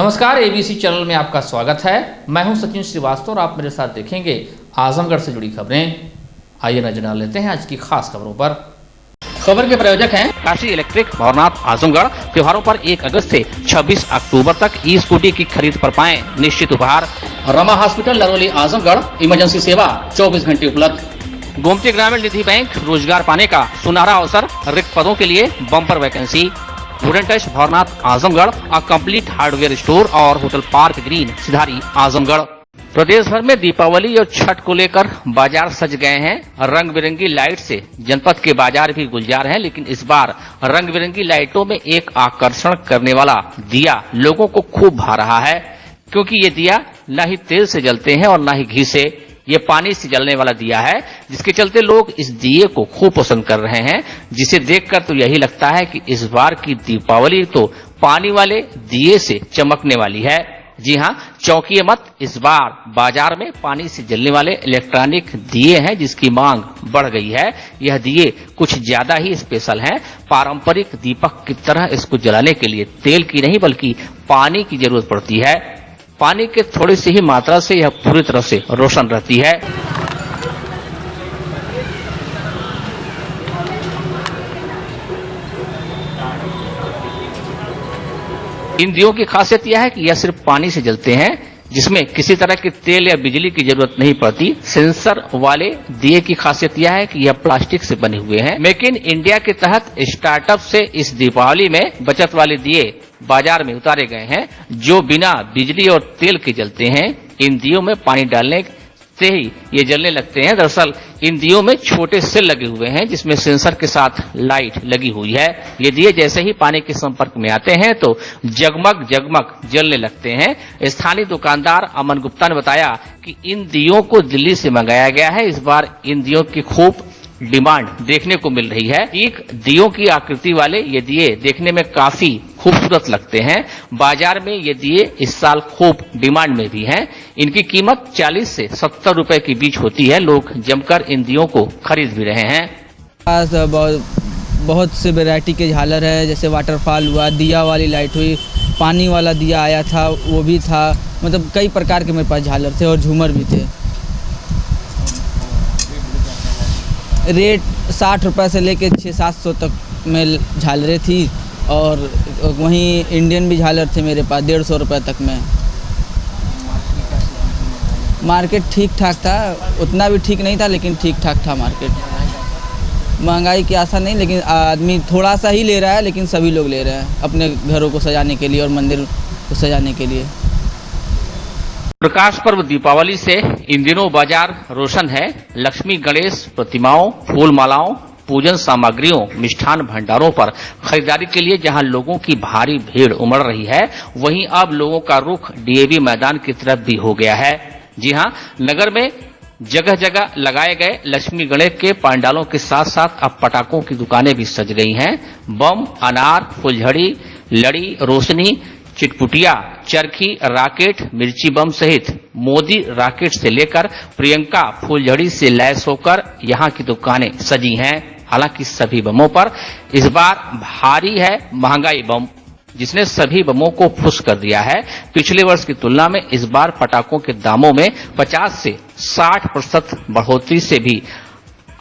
नमस्कार, ABC channel में आपका स्वागत है। मैं हूं सचिन श्रीवास्तव और आप मेरे साथ देखेंगे आजमगढ़ से जुड़ी खबरें। आइए नजर डाल लेते हैं आज की खास खबरों पर। खबर के प्रायोजक हैं काशी इलेक्ट्रिक भवरनाथ आजमगढ़। त्योहारों पर 1 अगस्त से 26 अक्टूबर तक ई स्कूटी की खरीद पर पाएं निश्चित उपहार। रमा हॉस्पिटल लरौली आजमगढ़, इमरजेंसी सेवा 24 घंटे उपलब्ध। गोमती ग्रामीण निधि बैंक, रोजगार पाने का सुनहरा अवसर, रिक्त पदों के लिए bumper vacancy. Wooden touch Bhawarnath Azamgarh, a complete hardware store और होटल पार्क ग्रीन सिधारी आजमगढ़। प्रदेश भर में दीपावली और छठ को लेकर बाजार सज गए हैं। रंग बिरंगी लाइट से जनपद के बाजार भी गुलजार हैं, लेकिन इस बार रंग बिरंगी लाइटों में एक आकर्षण करने वाला दिया लोगों को खूब भा रहा है, क्योंकि ये दिया न ही तेल से जलते हैं और न ही घी से। ये पानी से जलने वाला दिया है, जिसके चलते लोग इस दिए को खूब पसंद कर रहे हैं, जिसे देखकर तो यही लगता है कि इस बार की दीपावली तो पानी वाले दिए से चमकने वाली है। जी हां, चौंकिए मत, इस बार बाजार में पानी से जलने वाले इलेक्ट्रॉनिक दिए हैं, जिसकी मांग बढ़ गई है। यह दिए कुछ ज्यादा ही स्पेशल हैं। पारंपरिक दीपक की तरह इसको जलाने के लिए तेल की नहीं बल्कि पानी की जरूरत पड़ती है। पानी के थोड़ी सी ही मात्रा से यह पूरी तरह से रोशन रहती है। इन दियों की खासियत यह है कि यह सिर्फ पानी से जलते हैं, जिसमें किसी तरह के तेल या बिजली की जरूरत नहीं पड़ती। सेंसर वाले दिए की खासियत यह है कि यह प्लास्टिक से बने हुए हैं। मेक इन इंडिया के तहत स्टार्टअप से इस दीपावली में बचत वाले दिए बाजार में उतारे गए हैं, जो बिना बिजली और तेल के जलते हैं। इन दियों में पानी डालने से ही ये जलने लगते हैं। दरअसल इन दियों में छोटे सेल लगे हुए हैं, जिसमें सेंसर के साथ लाइट लगी हुई है। ये दिए जैसे ही पानी के संपर्क में आते हैं तो जगमग जगमग जलने लगते हैं। स्थानीय दुकानदार अमन गुप्ता ने बताया कि इन दियों को दिल्ली से मंगाया गया है। इस बार इन दियों की खूब डिमांड देखने को मिल रही है। एक दियों की आकृति वाले ये दिए देखने में काफी खूबसूरत लगते हैं। बाजार में ये दिए इस साल खूब डिमांड में भी हैं। इनकी कीमत 40 से 70 रुपए के बीच होती है। लोग जमकर इन दियों को खरीद भी रहे हैं। बहुत से वैरायटी के झालर है, जैसे वाटरफॉल हुआ, दिया वाली लाइट हुई, पानी वाला दिया आया था, वो भी था। मतलब कई प्रकार के मेरे पास झालर थे और झूमर भी थे। रेट 60 रुपये से लेके 600-700 तक में झालरें थी, और वहीं इंडियन भी झालर थे मेरे पास 150 रुपये तक में। मार्केट ठीक ठाक था, उतना भी ठीक नहीं था, लेकिन ठीक ठाक था मार्केट। महंगाई की आशा नहीं, लेकिन आदमी थोड़ा सा ही ले रहा है, लेकिन सभी लोग ले रहे हैं अपने घरों को सजाने के लिए और मंदिर को सजाने के लिए। प्रकाश पर्व दीपावली से इन दिनों बाजार रोशन है। लक्ष्मी गणेश प्रतिमाओं, फूल मालाओं, पूजन सामग्रियों, मिष्ठान भंडारों पर खरीदारी के लिए जहां लोगों की भारी भीड़ उमड़ रही है, वहीं अब लोगों का रुख डीएवी मैदान की तरफ भी हो गया है। जी हां, नगर में जगह जगह लगाए गए लक्ष्मी गणेश के पंडालों के साथ साथ अब पटाखों की दुकानें भी सज गई हैं। बम, अनार, फुलझड़ी, लड़ी, रोशनी, चिटपुटिया, चरखी, राकेट, मिर्ची बम सहित मोदी राकेट से लेकर प्रियंका फुलझड़ी से लैस होकर यहाँ की दुकानें सजी हैं। हालांकि सभी बमों पर इस बार भारी है महंगाई बम, जिसने सभी बमों को फुस कर दिया है। पिछले वर्ष की तुलना में इस बार पटाखों के दामों में 50 से 60% बढ़ोतरी से भी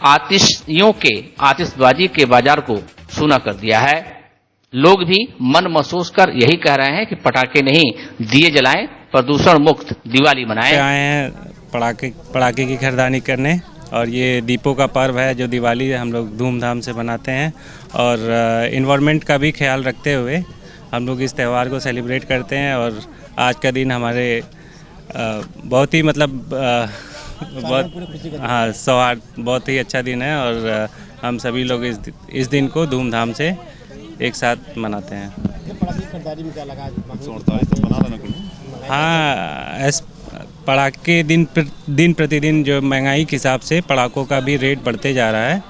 आतिशियों के आतिशबाजी के बाजार को सूना कर दिया है। लोग भी मन महसूस कर यही कह रहे हैं कि पटाखे नहीं, दिए जलाएं, प्रदूषण मुक्त दिवाली मनाएं। आए हैं पटाखे की खरीदारी करने, और ये दीपों का पर्व है जो दिवाली हम लोग धूमधाम से मनाते हैं, और इन्वायरमेंट का भी ख्याल रखते हुए हम लोग इस त्यौहार को सेलिब्रेट करते हैं। और आज का दिन हमारे बहुत ही मतलब बहुत सौहार्द, बहुत ही अच्छा दिन है, और हम सभी लोग इस दिन को धूमधाम से एक साथ मनाते हैं। हाँ, पटाखे दिन प्रतिदिन जो महंगाई के हिसाब से पटाखों का भी रेट बढ़ते जा रहा है,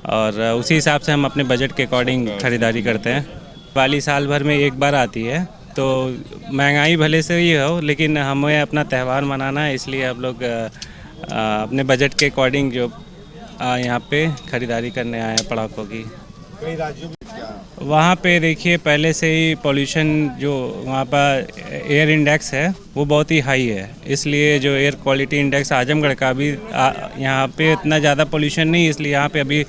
और उसी हिसाब से हम अपने बजट के अकॉर्डिंग खरीदारी करते हैं। दिवाली साल भर में एक बार आती है, तो महंगाई भले से ही हो, लेकिन हमें अपना त्यौहार मनाना है, इसलिए हम लोग अपने बजट के अकॉर्डिंग जो यहाँ पे खरीदारी करने आए हैं पटाखों की। वहाँ पे देखिए पहले से ही पोल्यूशन जो वहाँ पर एयर इंडेक्स है वो बहुत ही हाई है, इसलिए जो एयर क्वालिटी इंडेक्स आजमगढ़ का भी यहाँ पे इतना ज़्यादा पोल्यूशन नहीं, इसलिए यहाँ पे अभी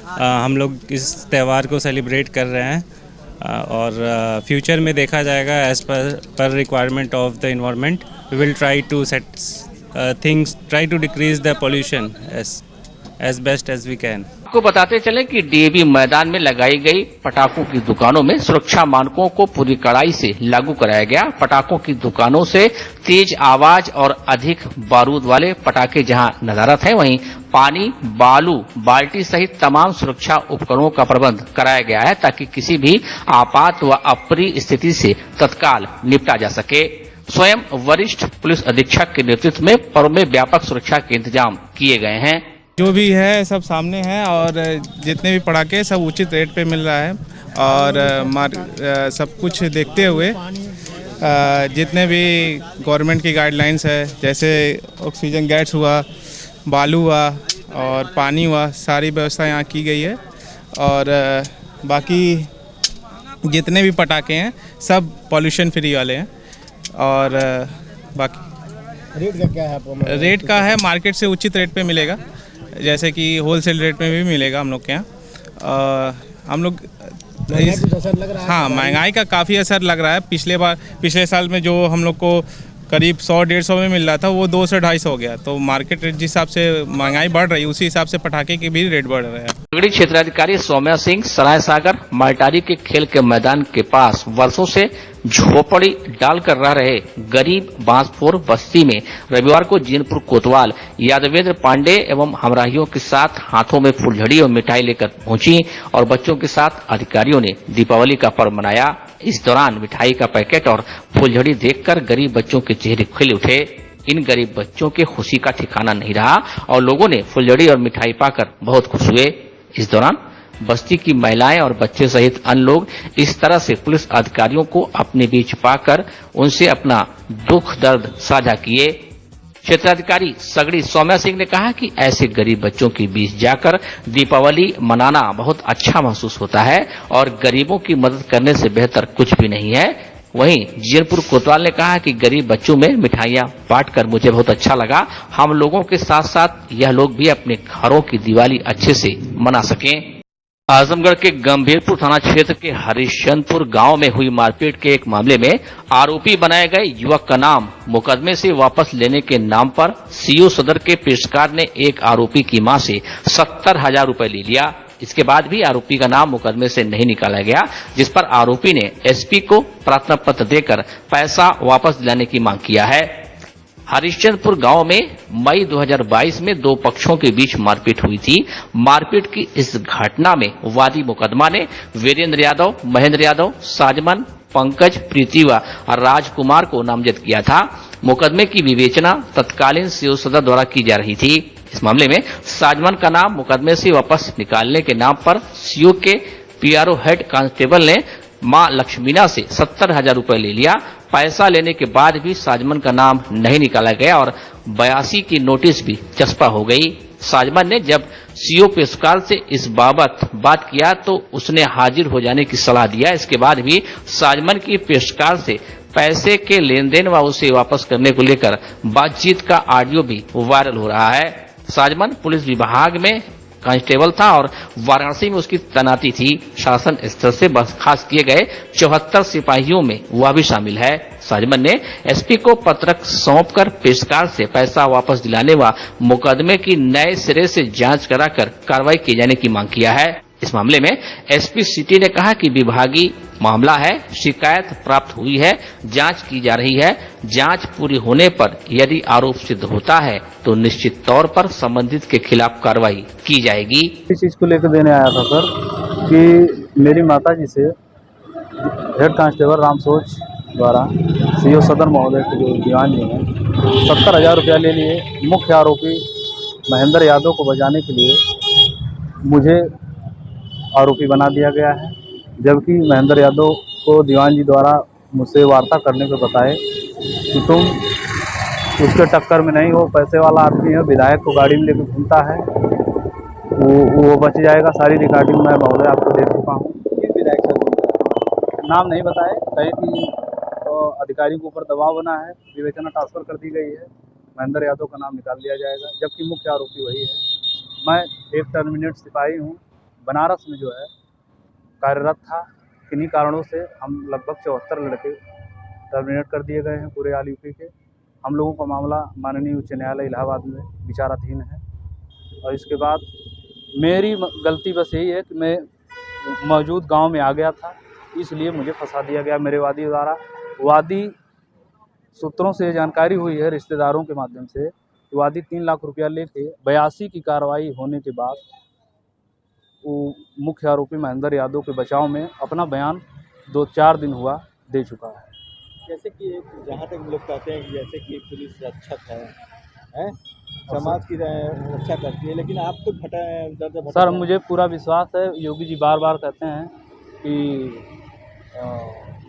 हम लोग इस त्यौहार को सेलिब्रेट कर रहे हैं। और फ्यूचर में देखा जाएगा एज पर requirement of the environment we will try to set things, try to decrease the pollution as best as we can. आपको बताते चले कि डीएवी मैदान में लगाई गई पटाखों की दुकानों में सुरक्षा मानकों को पूरी कड़ाई से लागू कराया गया। पटाखों की दुकानों से तेज आवाज और अधिक बारूद वाले पटाखे जहां नदारत हैं, वहीं पानी, बालू, बाल्टी सहित तमाम सुरक्षा उपकरणों का प्रबंध कराया गया है ताकि किसी भी आपात व अप्रिय स्थिति से तत्काल निपटा जा सके। स्वयं वरिष्ठ पुलिस अधीक्षक के नेतृत्व में पर्व में व्यापक सुरक्षा के इंतजाम किए गए हैं। जो भी है सब सामने है और जितने भी पटाखे सब उचित रेट पे मिल रहा है और सब कुछ देखते हुए जितने भी गवर्नमेंट की गाइडलाइंस है, जैसे ऑक्सीजन गैस हुआ, बालू हुआ और पानी हुआ, सारी व्यवस्था यहाँ की गई है। और बाकी जितने भी पटाखे हैं सब पॉल्यूशन फ्री वाले हैं। और बाकी रेट का क्या है आपको? रेट का है मार्केट से उचित रेट पे मिलेगा, जैसे कि होलसेल रेट में भी मिलेगा हम लोग के यहाँ। हम लोग असर लग रहा है? हाँ, महंगाई का काफ़ी असर लग रहा है। पिछले साल में जो हम लोग को करीब 100-150 में मिल रहा था वो 200-250 हो गया, तो मार्केट रेट जिस हिसाब से महंगाई बढ़ रही है उसी हिसाब से पटाखे के भी रेट बढ़ रहे हैं। नगरीय क्षेत्राधिकारी सौम्या सिंह सराय सागर माल्टारी के खेल के मैदान के पास वर्षों से झोपड़ी डालकर रह रहे गरीब बांसफोर बस्ती में रविवार को जीनपुर कोतवाल यादवेंद्र पांडे एवं हमराहियों के साथ हाथों में फुलझड़ी और मिठाई लेकर पहुंची और बच्चों के साथ अधिकारियों ने दीपावली का पर्व मनाया। इस दौरान मिठाई का पैकेट और फुलझड़ी देखकर गरीब बच्चों के चेहरे खिल उठे। इन गरीब बच्चों के खुशी का ठिकाना नहीं रहा और लोगों ने फुलझड़ी और मिठाई पाकर बहुत खुश हुए। इस दौरान बस्ती की महिलाएं और बच्चे सहित अन्य लोग इस तरह से पुलिस अधिकारियों को अपने बीच पाकर उनसे अपना दुख दर्द साझा किए। क्षेत्राधिकारी सगड़ी सौम्या सिंह ने कहा कि ऐसे गरीब बच्चों के बीच जाकर दीपावली मनाना बहुत अच्छा महसूस होता है और गरीबों की मदद करने से बेहतर कुछ भी नहीं है। वहीं जीनपुर कोतवाल ने कहा कि गरीब बच्चों में मिठाइयां बांटकर मुझे बहुत अच्छा लगा। हम लोगों के साथ साथ यह लोग भी अपने घरों की दिवाली अच्छे से मना सकें। आजमगढ़ के गंभीरपुर थाना क्षेत्र के हरिश्चंदपुर गांव में हुई मारपीट के एक मामले में आरोपी बनाए गए युवक का नाम मुकदमे से वापस लेने के नाम पर सीओ सदर के पेशकार ने एक आरोपी की मां से 70,000 रुपए ले लिया। इसके बाद भी आरोपी का नाम मुकदमे से नहीं निकाला गया, जिस पर आरोपी ने एसपी को प्रार्थना पत्र देकर पैसा वापस दिलाने की मांग किया है। हरिश्चंदपुर गांव में मई 2022 में दो पक्षों के बीच मारपीट हुई थी। मारपीट की इस घटना में वादी मुकदमा ने वीरेंद्र यादव, महेंद्र यादव, साजमन, पंकज, प्रीति व राजकुमार को नामजद किया था। मुकदमे की विवेचना तत्कालीन सीओ सदर द्वारा की जा रही थी। इस मामले में साजमन का नाम मुकदमे से वापस निकालने के नाम पर सीओ के पीआरओ हेड कांस्टेबल ने मां लक्ष्मीना से 70,000 रुपए ले लिया। पैसा लेने के बाद भी साजमन का नाम नहीं निकाला गया और 82 की नोटिस भी चस्पा हो गई। साजमन ने जब सीओ पेशकार से इस बाबत बात किया तो उसने हाजिर हो जाने की सलाह दिया। इसके बाद भी साजमन की पेशकार से पैसे के लेन देन व उसे वापस करने को लेकर बातचीत का ऑडियो भी वायरल हो रहा है। साजमन पुलिस विभाग में कांस्टेबल था और वाराणसी में उसकी तैनाती थी। शासन स्तर से बर्खास्त किए गए 74 सिपाहियों में वह भी शामिल है। साजमन ने एसपी को पत्र सौंपकर पेशकार से पैसा वापस दिलाने व मुकदमे की नए सिरे से जांच कराकर कार्रवाई किए जाने की मांग किया है। इस मामले में एसपी सिटी ने कहा कि विभागीय मामला है, शिकायत प्राप्त हुई है, जांच की जा रही है। जांच पूरी होने पर यदि आरोप सिद्ध होता है तो निश्चित तौर पर संबंधित के खिलाफ कार्रवाई की जाएगी। इस चीज को लेकर देने आया था सर कि मेरी माता जी से हेड कांस्टेबल राम सोच द्वारा सीओ सदर महोदय के जो दीवान जी हैं 70,000 रुपया ले लिए। मुख्य आरोपी महेंद्र यादव को बचाने के लिए मुझे आरोपी बना दिया गया है, जबकि महेंद्र यादव को दीवान जी द्वारा मुझसे वार्ता करने को बताए कि तुम उसके टक्कर में नहीं हो, पैसे वाला आदमी है, विधायक को गाड़ी में लेकर घूमता है, वो बच जाएगा। सारी रिकॉर्डिंग मैं महोदय आपको दे चुका हूँ। नाम नहीं बताए, कहे कि अधिकारियों के ऊपर दबाव बना है, विवेचना ट्रांसफ़र कर दी गई है, महेंद्र यादव का नाम निकाल दिया जाएगा, जबकि मुख्य आरोपी वही है। मैं एक टर्मिनेट सिपाही हूँ, बनारस में जो है कार्यरत था। किन्हीं कारणों से हम लगभग 74 लड़के टर्मिनेट कर दिए गए हैं पूरे ऑल यूपी के। हम लोगों का मामला माननीय उच्च न्यायालय इलाहाबाद में विचाराधीन है। और इसके बाद मेरी गलती बस यही है कि मैं मौजूद गांव में आ गया था, इसलिए मुझे फंसा दिया गया मेरे वादी द्वारा। वादी सूत्रों से जानकारी हुई है, रिश्तेदारों के माध्यम से, कि वादी 3 लाख रुपया लेके 82 की कार्रवाई होने के बाद वो मुख्य आरोपी महेंद्र यादव के बचाव में अपना बयान 2-4 दिन हुआ दे चुका है। जैसे कि जहाँ तक लोग कहते हैं कि जैसे कि पुलिस रक्षक है समाज की रक्षा करती है, लेकिन आप खुद फटा सर मुझे पूरा विश्वास है, योगी जी बार बार कहते हैं कि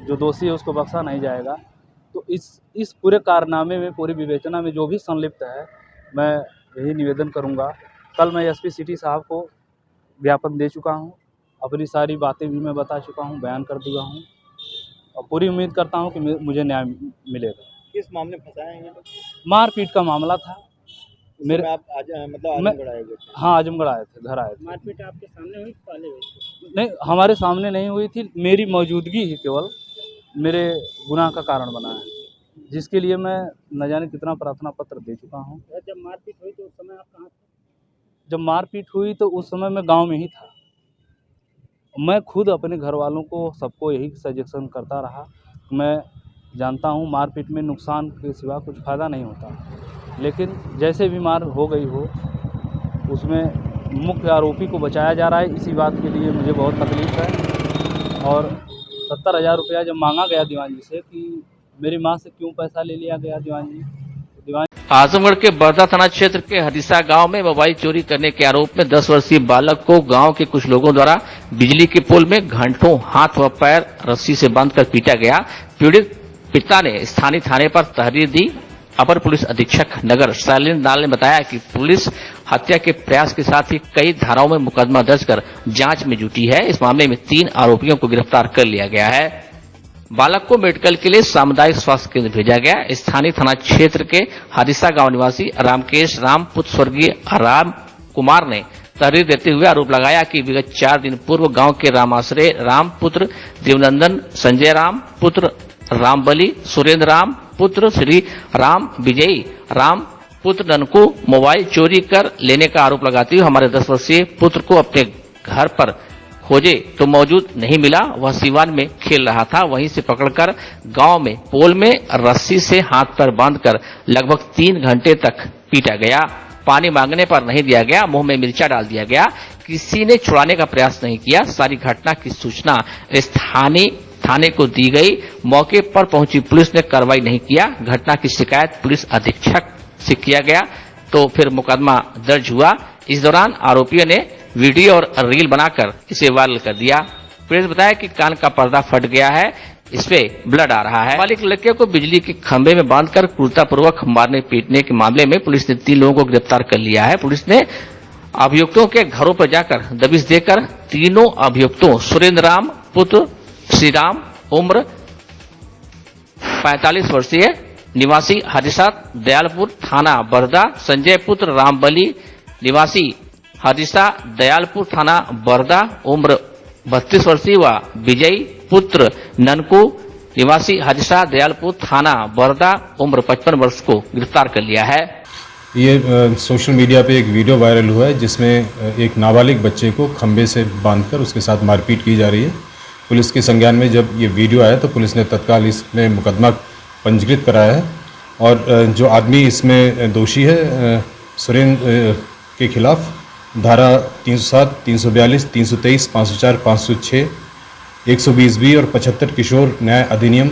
जो दोषी है उसको बख्शा नहीं जाएगा। तो इस पूरे कारनामे में, पूरी विवेचना में जो भी संलिप्त है, मैं यही निवेदन करूंगा। कल मैं एसपी सिटी साहब को ज्ञापन दे चुका हूं, अपनी सारी बातें भी मैं बता चुका हूं, बयान कर दिया हूं, और पूरी उम्मीद करता हूं कि मुझे न्याय मिलेगा। किस मामले में फंसाए हैं? मारपीट का मामला था मेरे। आप आज मतलब आजमगढ़ आए हुए थे? हाँ, आजमगढ़ आए थे, घर आए थे। मारपीट आपके सामने हुई पहले हुई थी? नहीं, हमारे सामने नहीं हुई थी, मेरी मौजूदगी ही केवल मेरे गुनाह का कारण बना है, जिसके लिए मैं न जाने कितना प्रार्थना पत्र दे चुका हूँ। जब मारपीट हुई तो उस समय आप कहाँ थे? जब मारपीट हुई तो उस समय मैं गांव में ही था। मैं खुद अपने घर वालों को, सबको यही सजेशन करता रहा। मैं जानता हूँ मारपीट में नुकसान के सिवा कुछ फ़ायदा नहीं होता, लेकिन जैसे भी मार हो गई हो, उसमें मुख्य आरोपी को बचाया जा रहा है। इसी बात के लिए मुझे बहुत तकलीफ़ है। और 70,000 रुपया जब मांगा गया दीवान जी से कि मेरी माँ से क्यों पैसा ले लिया गया दीवान जी, दीवान आजमगढ़ के बरदा थाना क्षेत्र के हरिसा गांव में मोबाइल चोरी करने के आरोप में 10 वर्षीय बालक को गांव के कुछ लोगों द्वारा बिजली के पोल में घंटों हाथ व पैर रस्सी से बांधकर पीटा गया। पीड़ित पिता ने स्थानीय थाने पर तहरीर दी। अपर पुलिस अधीक्षक नगर शैलेंद्र लाल ने बताया कि पुलिस हत्या के प्रयास के साथ ही कई धाराओं में मुकदमा दर्ज कर जांच में जुटी है। इस मामले में 3 आरोपियों को गिरफ्तार कर लिया गया है। बालक को मेडिकल के लिए सामुदायिक स्वास्थ्य केंद्र भेजा गया। स्थानीय थाना क्षेत्र के हरिसा गांव निवासी रामकेश राम पुत्र स्वर्गीय राम कुमार ने तहरीर देते हुए आरोप लगाया कि विगत 4 दिन पूर्व गांव के रामाश्रय राम पुत्र देवनंदन, संजय राम पुत्र रामबली, सुरेंद्र राम पुत्र श्री राम, विजयी राम पुत्र ननकू मोबाइल चोरी कर लेने का आरोप लगाते हुए हमारे 10 वर्षीय पुत्र को अपने घर पर खोजे तो मौजूद नहीं मिला। वह सिवान में खेल रहा था, वहीं से पकड़कर गांव में पोल में रस्सी से हाथ पर बांधकर लगभग 3 घंटे तक पीटा गया। पानी मांगने पर नहीं दिया गया, मुंह में मिर्चा डाल दिया गया। किसी ने छुड़ाने का प्रयास नहीं किया। सारी घटना की सूचना स्थानीय थाने को दी गई। मौके पर पहुंची पुलिस ने कार्रवाई नहीं किया। घटना की शिकायत पुलिस अधीक्षक से किया गया तो फिर मुकदमा दर्ज हुआ। इस दौरान आरोपियों ने वीडियो और रील बनाकर इसे वायरल कर दिया। पुलिस ने बताया कि कान का पर्दा फट गया है, इसपे ब्लड आ रहा है। नाबालिग लड़के को बिजली के खंभे में बांधकर क्रूरतापूर्वक मारने पीटने के मामले में पुलिस ने 3 लोगों को गिरफ्तार कर लिया है। पुलिस ने अभियुक्तों के घरों पर जाकर दबिश देकर तीनों अभियुक्तों सुरेंद्र राम पुत्र श्रीराम उम्र 45 वर्षीय निवासी हरिसा दयालपुर थाना बरदा, संजय पुत्र रामबली निवासी हरिसा दयालपुर थाना बरदा उम्र 32 वर्षीय व विजयी पुत्र ननकू निवासी हरिसा दयालपुर थाना बरदा उम्र 55 वर्ष को गिरफ्तार कर लिया है। ये सोशल मीडिया पे एक वीडियो वायरल हुआ है जिसमें एक नाबालिग बच्चे को खंबे से बांधकर उसके साथ मारपीट की जा रही है। पुलिस के संज्ञान में जब ये वीडियो आया तो पुलिस ने तत्काल इसमें मुकदमा पंजीकृत कराया है और जो आदमी इसमें दोषी है सुरेंद्र के खिलाफ धारा 307, 342, 323, 504, 506, 120B और 75 किशोर न्याय अधिनियम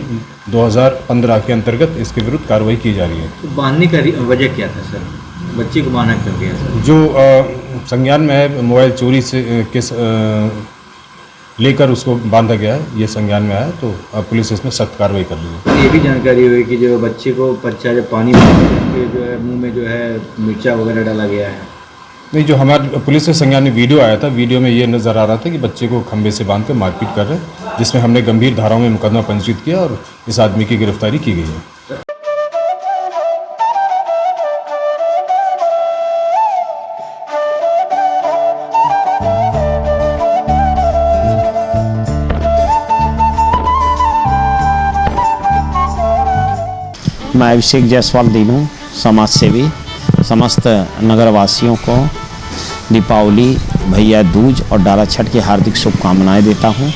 2015 के अंतर्गत इसके विरुद्ध कार्रवाई की जा रही है। तो बांधने का वजह क्या था सर? बच्चे को बांधा कर दिया सर? जो संज्ञान में है मोबाइल चोरी से लेकर उसको बांधा गया है, ये संज्ञान में आया तो अब पुलिस इसमें सख्त कार्रवाई कर रही है। ये भी जानकारी हुई कि जो बच्चे को जब पानी में जो है मुंह में जो है मिर्चा वगैरह डाला गया है, नहीं, जो हमारे पुलिस के संज्ञान में वीडियो आया था, वीडियो में ये नज़र आ रहा था कि बच्चे को खंबे से बांध कर मारपीट कर रहे हैं, जिसमें हमने गंभीर धाराओं में मुकदमा पंजीकृत किया और इस आदमी की गिरफ्तारी की गई है। मैं अभिषेक जायसवाल दीनू, समाज सेवी, समस्त नगरवासियों को दीपावली, भैया दूज और डाला छठ की हार्दिक शुभकामनाएं देता हूं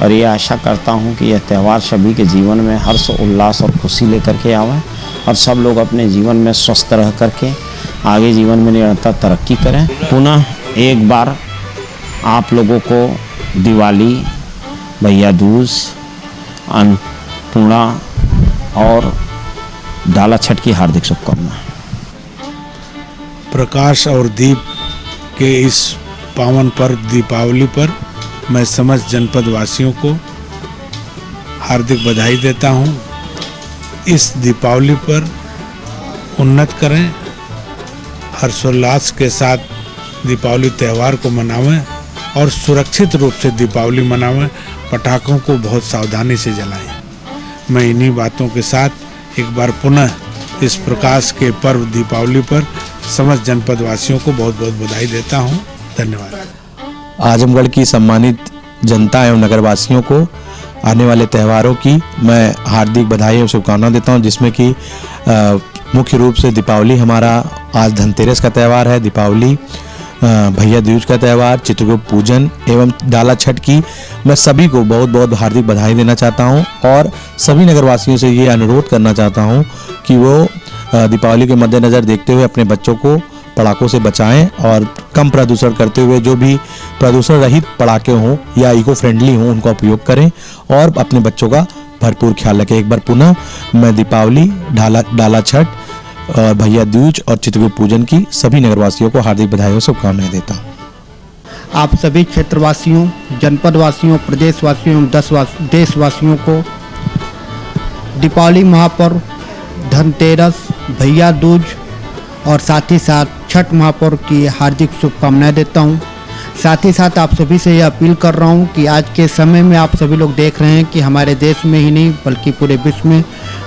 और ये आशा करता हूं कि यह त्यौहार सभी के जीवन में हर्ष, उल्लास और खुशी लेकर के आवे और सब लोग अपने जीवन में स्वस्थ रह करके आगे जीवन में निरंतर तरक्की करें। पुनः एक बार आप लोगों को दिवाली, भैया दूज, अन्नपूर्णा और डाला छठ की हार्दिक शुभकामनाएं। प्रकाश और दीप के इस पावन पर्व दीपावली पर मैं समस्त जनपद वासियों को हार्दिक बधाई देता हूं। इस दीपावली पर उन्नत करें, हर्षोल्लास के साथ दीपावली त्यौहार को मनावें और सुरक्षित रूप से दीपावली मनावें। पटाखों को बहुत सावधानी से जलाएं। मैं इन्हीं बातों के साथ एक बार पुनः इस प्रकाश के पर्व दीपावली पर समस्त जनपद वासियों को बहुत बहुत बधाई देता हूं। धन्यवाद। आजमगढ़ की सम्मानित जनता एवं नगरवासियों को आने वाले त्योहारों की मैं हार्दिक बधाई और शुभकामनाएं देता हूं, जिसमें कि मुख्य रूप से दीपावली हमारा आज धनतेरस का त्यौहार है, दीपावली, भैया दूज का त्यौहार, चित्रगुप्त पूजन एवं डाला छठ की मैं सभी को बहुत बहुत हार्दिक बधाई देना चाहता हूं और सभी नगरवासियों से ये अनुरोध करना चाहता हूं कि वो दीपावली के मद्देनज़र देखते हुए अपने बच्चों को पटाखों से बचाएं और कम प्रदूषण करते हुए जो भी प्रदूषण रहित पटाखे हों या इको फ्रेंडली हों उनका उपयोग करें और अपने बच्चों का भरपूर ख्याल रखें। एक बार पुनः मैं दीपावली, डाला छठ और भैया दूज और चित्रगुप्त पूजन की सभी नगरवासियों को हार्दिक बधाई और शुभकामनाएं देता हूँ। आप सभी क्षेत्रवासियों, जनपदवासियों, प्रदेशवासियों एवं देशवासियों को दीपावली महापर्व, धनतेरस, भैया दूज और साथ ही साथ छठ महापर्व की हार्दिक शुभकामनाएं देता हूं। साथ ही साथ आप सभी से यह अपील कर रहा हूं कि आज के समय में आप सभी लोग देख रहे हैं कि हमारे देश में ही नहीं बल्कि पूरे विश्व में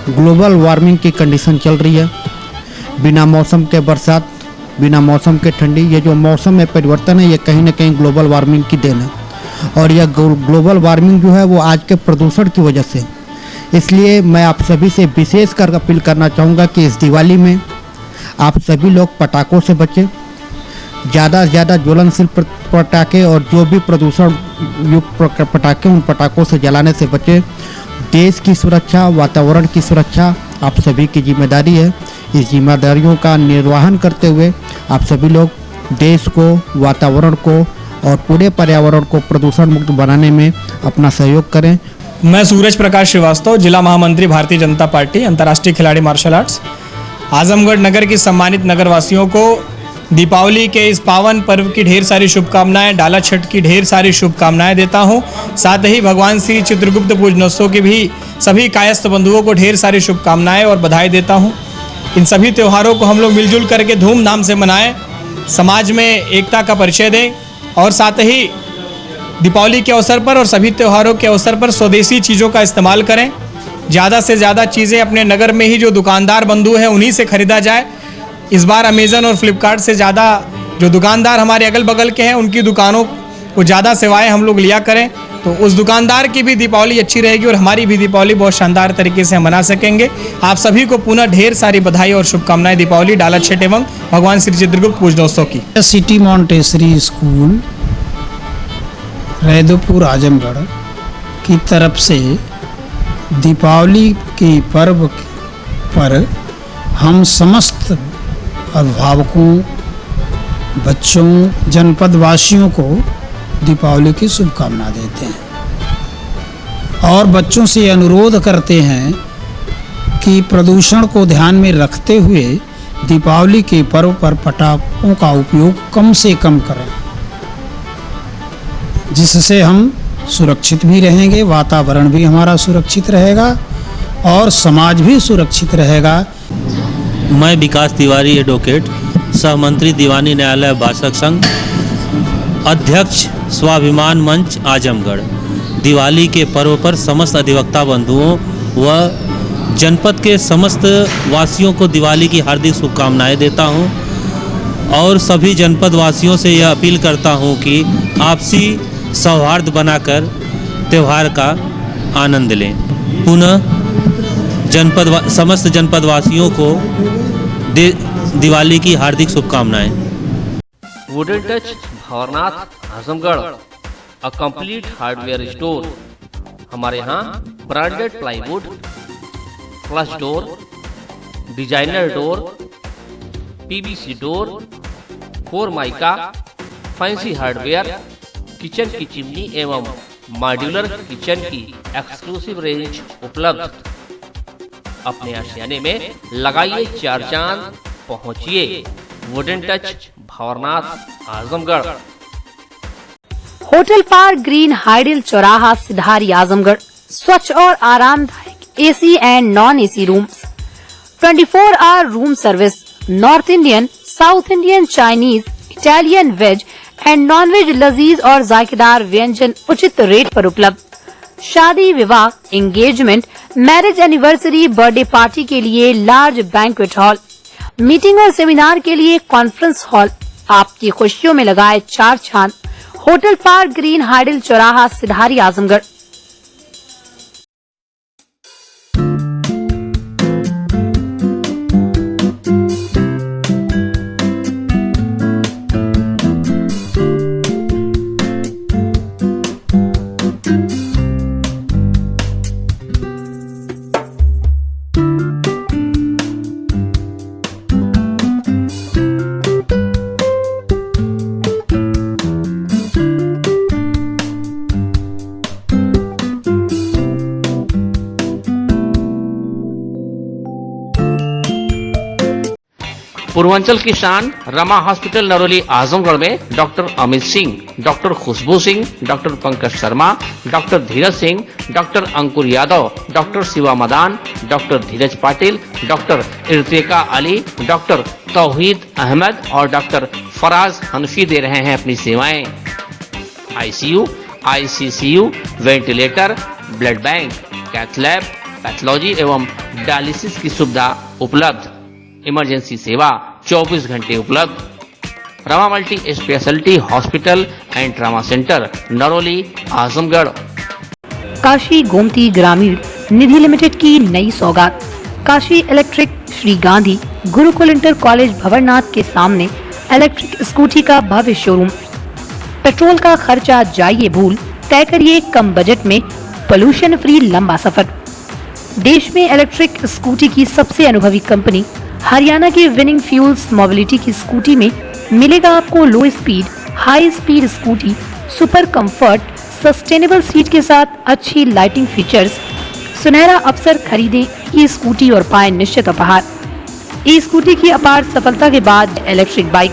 ग्लोबल वार्मिंग की कंडीशन चल रही है। बिना मौसम के बरसात, बिना मौसम के ठंडी, ये जो मौसम में परिवर्तन है ये कहीं ना कहीं ग्लोबल वार्मिंग की देन है और यह ग्लोबल वार्मिंग जो है वो आज के प्रदूषण की वजह से। इसलिए मैं आप सभी से विशेष कर अपील करना चाहूँगा कि इस दिवाली में आप सभी लोग पटाखों से बचें, ज़्यादा से ज़्यादा ज्वलनशील पटाखे और जो भी प्रदूषण युक्त पटाखे उन पटाखों से जलाने से बचें। देश की सुरक्षा, वातावरण की सुरक्षा आप सभी की जिम्मेदारी है। इस जिम्मेदारियों का निर्वहन करते हुए आप सभी लोग देश को, वातावरण को और पूरे पर्यावरण को प्रदूषण मुक्त बनाने में अपना सहयोग करें। मैं सूरज प्रकाश श्रीवास्तव, जिला महामंत्री भारतीय जनता पार्टी, अंतर्राष्ट्रीय खिलाड़ी मार्शल आर्ट्स, आजमगढ़ नगर की सम्मानित नगरवासियों को दीपावली के इस पावन पर्व की ढेर सारी शुभकामनाएं, डाला छठ की ढेर सारी शुभकामनाएं देता हूं। साथ ही भगवान श्री चित्रगुप्त पूजनोत्सव की भी सभी कायस्थ बंधुओं को ढेर सारी शुभकामनाएं और बधाई देता हूं। इन सभी त्योहारों को हम लोग मिलजुल करके धूमधाम से मनाएं, समाज में एकता का परिचय दें और साथ ही दीपावली के अवसर पर और सभी त्योहारों के अवसर पर स्वदेशी चीज़ों का इस्तेमाल करें। ज़्यादा से ज़्यादा चीज़ें अपने नगर में ही जो दुकानदार बंधु हैं उन्हीं से खरीदा जाए। इस बार अमेज़न और फ्लिपकार्ट से ज़्यादा जो दुकानदार हमारे अगल बगल के हैं उनकी दुकानों को ज़्यादा सेवाएं हम लोग लिया करें, तो उस दुकानदार की भी दीपावली अच्छी रहेगी और हमारी भी दीपावली बहुत शानदार तरीके से हम मना सकेंगे। आप सभी को पुनः ढेर सारी बधाई और शुभकामनाएं दीपावली, डाला छठ एवं भगवान श्री चित्रगुप्त पूजनोत्सव की। City Montessori school Raidopur Azamgarh की तरफ से दीपावली के पर्व पर हम समस्त अभिभावकों, बच्चों, जनपद वासियों को दीपावली की शुभकामना देते हैं और बच्चों से अनुरोध करते हैं कि प्रदूषण को ध्यान में रखते हुए दीपावली के पर्व पर पटाखों का उपयोग कम से कम करें, जिससे हम सुरक्षित भी रहेंगे, वातावरण भी हमारा सुरक्षित रहेगा और समाज भी सुरक्षित रहेगा। मैं विकास तिवारी एडवोकेट, सहमंत्री दीवानी न्यायालय भाषक संघ, अध्यक्ष स्वाभिमान मंच आजमगढ़। दिवाली के पर्व पर समस्त अधिवक्ता बंधुओं व जनपद के समस्त वासियों को दिवाली की हार्दिक शुभकामनाएं देता हूं और सभी जनपद वासियों से यह अपील करता हूं कि आपसी सौहार्द बनाकर त्यौहार का आनंद लें। पुनः समस्त जनपद वासियों को दिवाली की हार्दिक शुभकामनाएं। Wooden touch Bhanwarnath Azamgarh, a complete hardware store. हमारे यहाँ branded plywood, flush door, designer door, PVC door, formica, fancy hardware, kitchen की चिमनी एवं मॉड्यूलर किचन की एक्सक्लूसिव रेंज उपलब्ध। अपने आशियाने में लगाइए 4 चांद, पहुंचिए wooden touch Bhanwarnath Azamgarh. Hotel park green hydel चौराहा सिधारी आजमगढ़। स्वच्छ और आरामदायक AC and non AC rooms, 24 hour room service, north Indian, south Indian, Chinese, Italian, veg and non veg लजीज और जायकेदार व्यंजन उचित रेट पर उपलब्ध। शादी, विवाह, engagement, marriage anniversary, birthday party के लिए लार्ज बैंक्वेट हॉल, मीटिंग और सेमिनार के लिए कॉन्फ्रेंस हॉल। आपकी खुशियों में लगाए 4 चांद। होटल पार्क ग्रीन हाइडल चौराहा सिधारी आजमगढ़। पूर्वांचल की शान रमा हॉस्पिटल नरोली आजमगढ़ में डॉक्टर अमित सिंह, डॉक्टर खुशबू Singh, doctor Pankaj Sharma, doctor Dheeraj Singh, doctor अंकुर यादव, डॉक्टर शिवा मदान, डॉक्टर धीरज पाटिल, डॉक्टर इर्तिका अली, डॉक्टर तौहीद अहमद और डॉक्टर फराज हनफी दे रहे हैं अपनी सेवाएं। ICU, ICCU, ventilator, blood bank, cath lab, pathology एवं डायलिसिस की सुविधा उपलब्ध। इमरजेंसी सेवा 24 घंटे उपलब्ध। Rama multi speciality hospital and trauma centre Naroli Azamgarh. Kashi Gomti Gramin Nidhi limited की नई सौगात। Kashi electric Shri Gandhi Gurukul inter college Bhawarnath के सामने इलेक्ट्रिक स्कूटी का भव्य शोरूम। पेट्रोल का खर्चा जाइए भूल, तय करिए कम बजट में पोल्यूशन फ्री लंबा सफर। देश में इलेक्ट्रिक स्कूटी की सबसे अनुभवी कंपनी हरियाणा की विनिंग फ्यूल्स मोबिलिटी की स्कूटी में मिलेगा आपको लो speed, high speed scooty, super comfort, sustainable seat के साथ अच्छी लाइटिंग फीचर्स। सुनहरा अवसर, खरीदें ये स्कूटी और पाएं निश्चित उपहार। ई स्कूटी की अपार सफलता के बाद इलेक्ट्रिक बाइक